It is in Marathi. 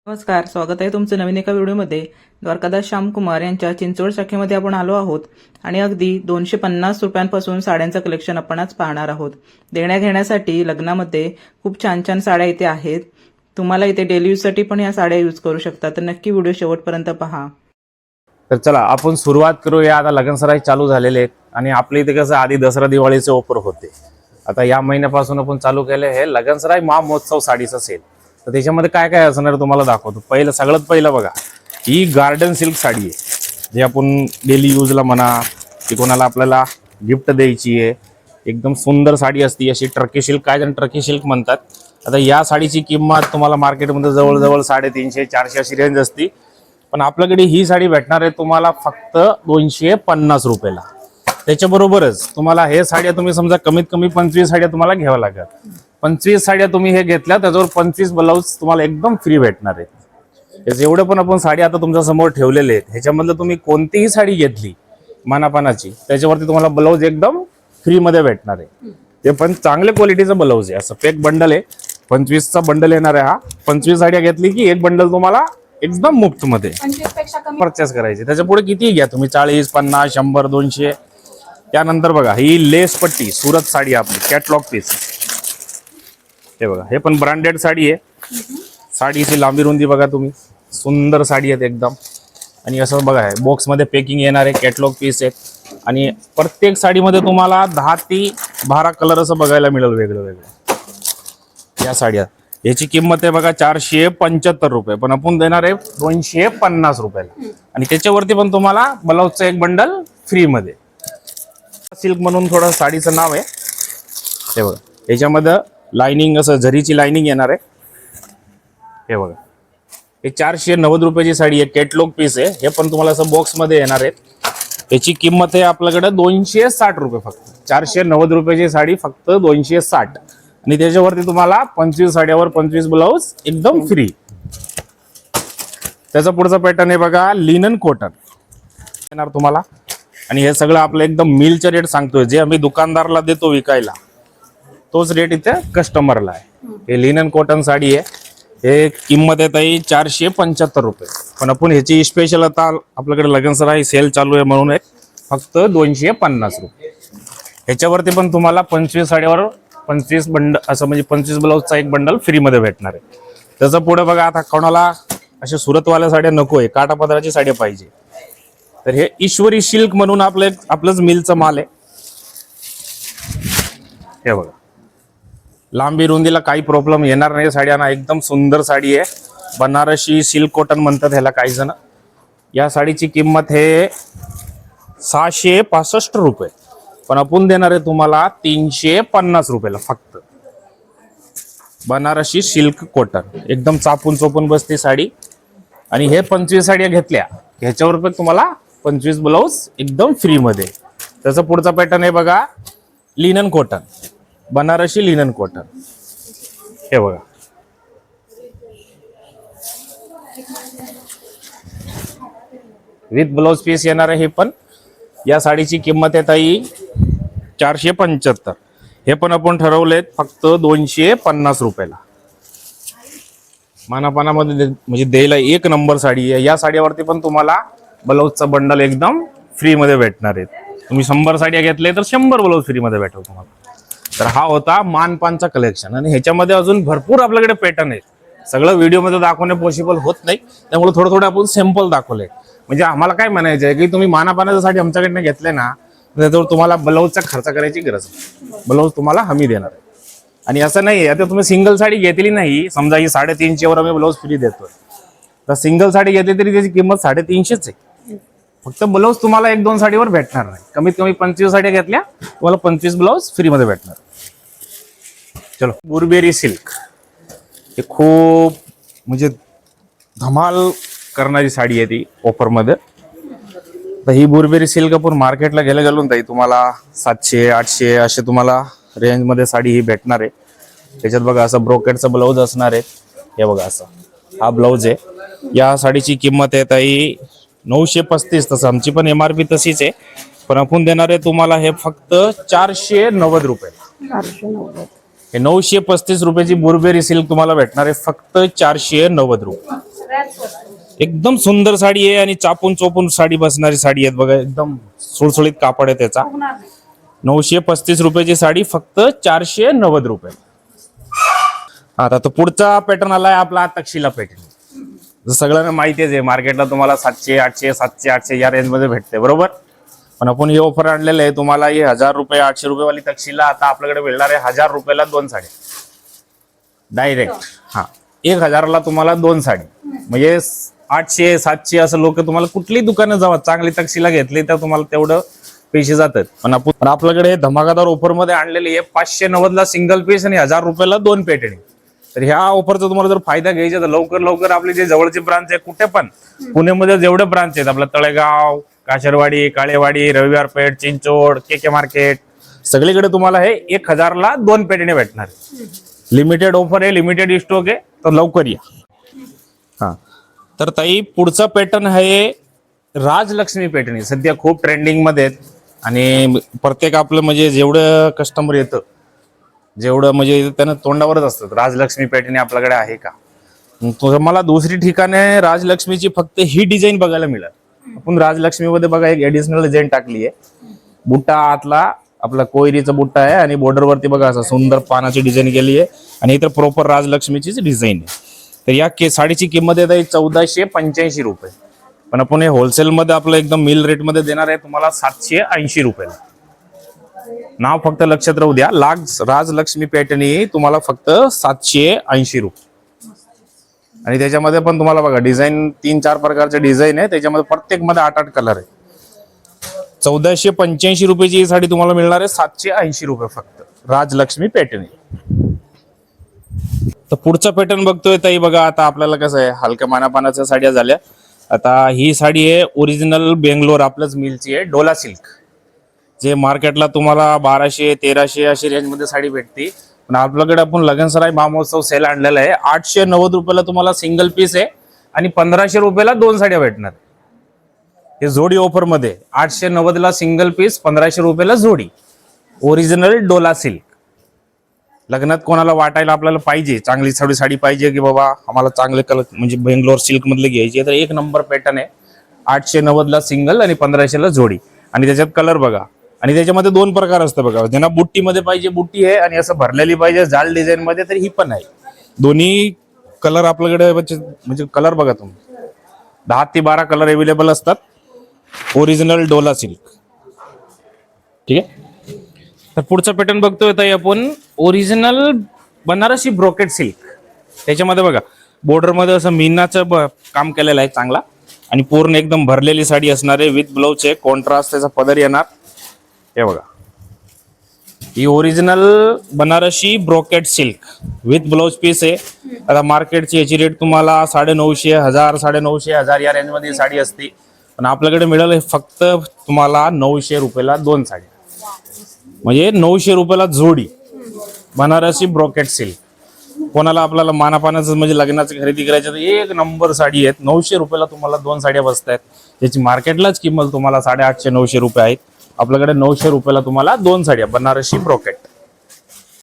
नमस्कार, स्वागत आहे तुमचं नवीन एका व्हिडिओमध्ये। द्वारकादास श्यामकुमार यांच्या चिंचवड शाखेमध्ये आपण आलो आहोत आणि अगदी 250 रुपयांपासून साड्यांचं कलेक्शन आपण आज पाहणार आहोत। देण्या घेण्यासाठी लग्नामध्ये खूप छान छान साड्या इथे आहेत। तुम्हाला इथे डेली यूजसाठी पण या साड्या यूज करू शकता, तर नक्की व्हिडिओ शेवटपर्यंत पहा। तर चला आपण सुरुवात करूया। आता लगनसराई चालू झालेले आहेत आणि आपल्या इथे कसं आधी दसरा दिवाळीचे ऑफर होते, आता या महिन्यापासून आपण चालू केले हे लगनसराई महामहोत्सव साडीचा सेल। तर त्याच्यामध्ये काय काय असणार तुम्हाला दाखवतो। सगळ्यात पहिलं बघा, ही गार्डन सिल्क साडी आहे, जी आपण डेली यूजला म्हणा की कोणाला आपल्याला गिफ्ट द्यायची आहे। एकदम सुंदर साडी असते, अशी टर्की सिल्क, काय जण टर्की सिल्क म्हणतात। आता या साडीची किंमत तुम्हाला मार्केटमध्ये जवळजवळ 350-400 अशी रेंज असते, पण आपल्याकडे ही साडी भेटणार आहे तुम्हाला फक्त 250 रुपयाला। त्याच्याबरोबरच तुम्हाला हे साड्या तुम्ही समजा कमीत कमी 25 साड्या तुम्हाला घ्याव्या लागतात। 25 साड्या तुम्ही हे घेतल्या त्याच्यावर 25 ब्लाउज तुम्हाला एकदम फ्री भेटणार आहेत। एवढं पण आपण साडी आता तुमच्या समोर ठेवलेले आहेत, ह्याच्यामधलं तुम्ही कोणतीही साडी घेतली मानापानाची त्याच्यावरती तुम्हाला ब्लाउज एकदम फ्री मध्ये भेटणार आहे। ते पण चांगल्या क्वालिटीचं ब्लाउज आहे, असं एक बंडल आहे, 25चा बंडल येणार आहे हा। 25 साड्या घेतली की एक बंडल तुम्हाला एकदम मुफ्त मध्ये परचेस करायची। त्याच्या पुढे किती घ्या तुम्ही, 40, 50, 100, 200। त्यानंतर बघा ही लेस पट्टी सुरत साडी आपली कॅटलॉग पीस, हे बघा, हे पण ब्रँडेड साडी आहे। साडीची लांबी रुंदी बघा तुम्ही, सुंदर साडी आहे एकदम। आणि असं बघा बॉक्स मध्ये पॅकिंग येणार आहे, कॅटलॉग पीस आहेत आणि प्रत्येक साडीमध्ये तुम्हाला 10 ते 12 कलर असं बघायला मिळेल वेगळं वेगळं। या साड्या याची किंमत आहे बघा 475 रुपये, पण आपण देणार आहे 250 रुपयाला। आणि त्याच्यावरती पण तुम्हाला ब्लाउजचं एक बंडल फ्री मध्ये। सिल्क म्हणून थोडं साडीचं नाव आहे, हे बघा, याच्यामध्ये लाइनिंग असं झरीची लाइनिंग येणार आहे। हे बघा, हे 490 रुपयाची साडी आहे, कॅटलॉग पीस आहे, हे पण तुम्हाला असं बॉक्स मध्ये येणार आहे। याची किंमत आहे आपल्याकडे 260 रुपये फक्त। 490 रुपयाची साडी फक्त 260, आणि त्याच्यावरती तुम्हाला 25 साड्यावर 25 ब्लाउज एकदम फ्री। त्याचा पुढचा पॅटर्न आहे बघा, लिनन कॉटन येणार तुम्हाला। आणि हे सगळं आपलं एकदम मिलचं रेट सांगतोय, जे आम्ही दुकानदारला देतो विकायला तोच रेट इथे कस्टमरला आहे। हे लिनन कॉटन साडी आहे, हे किंमत येत आहे 475 रुपये, पण आपण ह्याची स्पेशल आता आपल्याकडे लगनसराई सेल चालू आहे म्हणून आहे फक्त 250 रुपये। ह्याच्यावरती पण तुम्हाला 25 साड्यावर 25 बंडल असं म्हणजे 25 ब्लाउजचा एक बंडल फ्री मध्ये भेटणार आहे। त्याचा पुढे बघा, आता कोणाला अशा सुरतवाल्या साड्या नकोय, काटापदराची साड्या पाहिजे, तर हे ईश्वरी सिल्क म्हणून आपलंच मिलचं माल आहे। हे बघा, लांबी रुंदीला काही प्रॉब्लेम येणार नाही साड्यांना, एकदम सुंदर साडी आहे। बनारसी सिल्क कॉटन म्हणतात ह्याला काही जण। या साडीची किंमत हे 665 रुपये, पण आपण देणार आहे तुम्हाला 350 रुपयाला फक्त। बनारसी सिल्क कॉटन एकदम चापून चोपून बसते साडी, आणि हे 25 साड्या घेतल्या ह्याच्यावर पण तुम्हाला 25 ब्लाउज एकदम फ्री मध्ये। त्याचा पुढचा पॅटर्न आहे बघा, linen cotton, Banarasi linen cotton, हे बघा, विथ ब्लाउज पीस येणार आहे। हे पण या साडीची किंमत आहे ताई 475, हे पण आपण ठरवलेत फक्त 250 रुपयाला। मानापानामध्ये म्हणजे द्यायला एक नंबर साडी आहे। या साडीवरती पण तुम्हाला ब्लाउजचा बंडल एकदम फ्री मध्ये भेटणार आहे। तुम्ही 100 साड्या घेतले तर 100 ब्लाउज फ्री मध्ये भेटेल तुम्हाला। तर हा होता मानपानचा कलेक्शन, आणि ह्याच्यामध्ये अजून भरपूर आपल्याकडे पॅटर्न आहेत। सगळं व्हिडिओमध्ये दाखवणे पॉसिबल होत नाही, त्यामुळे थोडं थोडं आपण सॅम्पल दाखवले। म्हणजे आम्हाला काय म्हणायचं आहे की तुम्ही मानापानासाठी आमच्याकडनं घेतले ना, त्याच्यावर तुम्हाला ब्लाउजचा खर्च करायची गरज नाही, ब्लाउज तुम्हाला हमी देणार आहे। आणि असं नाही, आता तुम्ही सिंगल साडी घेतली नाही, समजा ही 350 वर आम्ही ब्लाउज फ्री देतोय, तर सिंगल साडी घेतली तरी त्याची किंमत 350 आहे, फक्त ब्लाउज तुम्हाला 1-2 साडीवर भेटणार नाही। कमीत कमी 25 साड्या घेतल्या तुम्हाला 25 ब्लाउज फ्री मध्ये भेटणार। चलो, बुरबेरी सिल्क, हे खूप म्हणजे धमाल करणारी साडी आहे ती ऑफर मध्ये। तर ही बुरबेरी सिल्क आपण मार्केटला गेलं ताई तुम्हाला 700-800 असे तुम्हाला रेंज मध्ये साडी ही भेटणार आहे। त्याच्यात बघा असं ब्रोकेडचं ब्लाउज असणार आहे, हे बघा असं हा ब्लाउज आहे। या साडीची किंमत आहे ताई 935, तसं आमची पण MRP तशीच आहे, पण आपण देणार आहे तुम्हाला हे फक्त 490 रुपये। हे 935 रुपयाची बुरबेरी सिल्क तुम्हाला भेटणार आहे फक्त 490 रुपये। एकदम सुंदर साडी आहे आणि चापून चोपून साडी बसणारी साडी आहे बघा, एकदम सुळसुळीत कापड आहे त्याचा. 935 रुपयाची साडी फक्त 490 रुपये. आता तो पुढचा पॅटर्न आलाय आपला तक्षशिला पॅटर्न. सगळ्यांना माहितीच आहे, मार्केटला तुम्हाला 700, 800, 700, 800 या रेंज मध्ये भेटते बरोबर. पण आपण हे ऑफर आणलेलं आहे तुम्हाला, हे 1000 रुपये 800 रुपये वाली तक्षशिला आता आपल्याकडे मिळणार आहे 1000 रुपयाला 2 साड्या डायरेक्ट. हा 1000ला तुम्हाला 2 साडी, म्हणजे 800 700 असं लोक तुम्हाला कुठली दुकानं जावा चांगली तक्षशिला घेतली तर तुम्हाला तेवढं पैसे जातात. पण आपण आपल्याकडे हे धमाकादार ऑफर मध्ये आणलेली आहे 590ला सिंगल पीस आणि 1000 रुपयाला 2 पेटणी. तर ह्या ऑफरचा तुम्हाला जर फायदा घ्यायचा तर लवकर आपले जे जवळचे ब्रांच आहे कुठे पण पुण्यामध्ये जेवढे ब्रांच आहेत आपलं तळेगाव, काशरवाडी, काळेवाडी, रविवार पेठ, चिंचोड, के मार्केट सगळीकडे तुम्हाला हे 1000ला 2 पेटणे भेटणार. लिमिटेड ऑफर आहे, लिमिटेड स्टॉक आहे, तर लवकर या. हा तर ताई पुढचा पॅटर्न आहे राजलक्ष्मी पेटणी. सध्या खूप ट्रेंडिंग मध्ये आहेत आणि प्रत्येक आपलं म्हणजे जेवढं कस्टमर येतं जेवढं म्हणजे त्यांना तोंडावरच असतात राजलक्ष्मी पॅटर्न आपल्याकडे आहे का. तुम्हाला दुसरी ठिकाणे राजलक्ष्मीची फक्त ही डिझाईन बघायला मिळेल. आपण राजलक्ष्मी मध्ये बघा एक ऍडिशनल डिझाईन टाकली आहे. बुट्टा आतला आपला कोयरीचा बुट्टा आहे आणि बॉर्डर वरती बघा असं सुंदर पानाची डिझाईन केली आहे आणि इतर प्रॉपर राजलक्ष्मीचीच डिझाईन आहे. तर या साडीची किंमत येत आहे 1485 रुपये. पण आपण हे होलसेल मध्ये आपलं एकदम मिल रेट मध्ये देणार आहे तुम्हाला 780 रुपयाला. नाव फक्त लक्षात राहू द्या, राजलक्ष्मी पॅटर्नी तुम्हाला फक्त 780 रुपये. आणि त्याच्यामध्ये पण तुम्हाला बघा डिझाईन 3-4 प्रकारचे डिझाईन आहे, त्याच्यामध्ये प्रत्येक मध्ये 8-8 कलर आहे. 1485 रुपयाची ही साडी तुम्हाला मिळणार आहे 780 रुपये फक्त राजलक्ष्मी पॅटर्नी. तर पुढचा पॅटर्न बघतोय ताई बघा. आता आपल्याला कसं आहे हलक्या मानापानाच्या साड्या झाल्या. आता ही साडी आहे ओरिजिनल बेंगलोर आपल्याच मिलची आहे, डोला सिल्क. जे मार्केटला तुम्हाला 1200-1300 अशी रेंज मध्ये साडी भेटते. पण आपल्याकडे आपण लगनसराय महोत्सव सेल आणलेला आहे. 890 रुपयाला तुम्हाला सिंगल पीस आहे आणि 1500 रुपयाला 2 साड्या भेटणार. हे जोडी ऑफर मध्ये 890ला सिंगल पीस, 1500 रुपयाला जोडी. Original Dola silk. लग्नात कोणाला वाटायला आपल्याला पाहिजे चांगली साडी पाहिजे की बाबा आम्हाला चांगले कलर म्हणजे बेंगलोर सिल्क मधले घ्यायचे तर एक नंबर पॅटर्न आहे. 890ला सिंगल आणि 1500ला जोडी. आणि त्याच्यात कलर बघा. आणि त्याच्यामध्ये 2 प्रकार असतात बघा, ज्यांना बुट्टी मध्ये पाहिजे बुट्टी आहे आणि असं भरलेली पाहिजे जाल डिझाईन मध्ये तर ही पण आहे. दोन्ही कलर आपल्याकडे म्हणजे कलर बघा तुम्ही 10 ते 12 कलर अवेलेबल असतात. Original Dola silk. ठीक आहे. तर पुढचा पॅटर्न बघतोय ताई आपण ओरिजिनल बनारसी ब्रोकेट सिल्क. त्याच्यामध्ये बघा बॉर्डर मध्ये असं मीनाचं काम केलेलं आहे चांगला आणि पूर्ण एकदम भरलेली साडी असणार आहे विथ ब्लाउज आहे. कॉन्ट्रास्ट त्याचा पदर येणार. हे बघा ही original Banarasi brocade silk with blouse piece आहे. आता मार्केटची याची रेट तुम्हाला 950, 1000, 950, 1000 या रेंज मध्ये साडी असते. पण आपल्याकडे मिळेल फक्त तुम्हाला 900 रुपयाला 2 साडी, म्हणजे 900 रुपयाला जोडी बनारसी ब्रोकेट सिल्क. कोणाला आपल्याला मानापानाचं म्हणजे लग्नाची खरेदी करायची तर एक नंबर साडी आहेत. 900 रुपयाला तुम्हाला 2 साड्या बसतायत. त्याची मार्केटलाच किंमत तुम्हाला 850-900 रुपये आहेत. आपल्याकडे 900 रुपयाला तुम्हाला 2 साड्या बनारसी ब्रोकेट.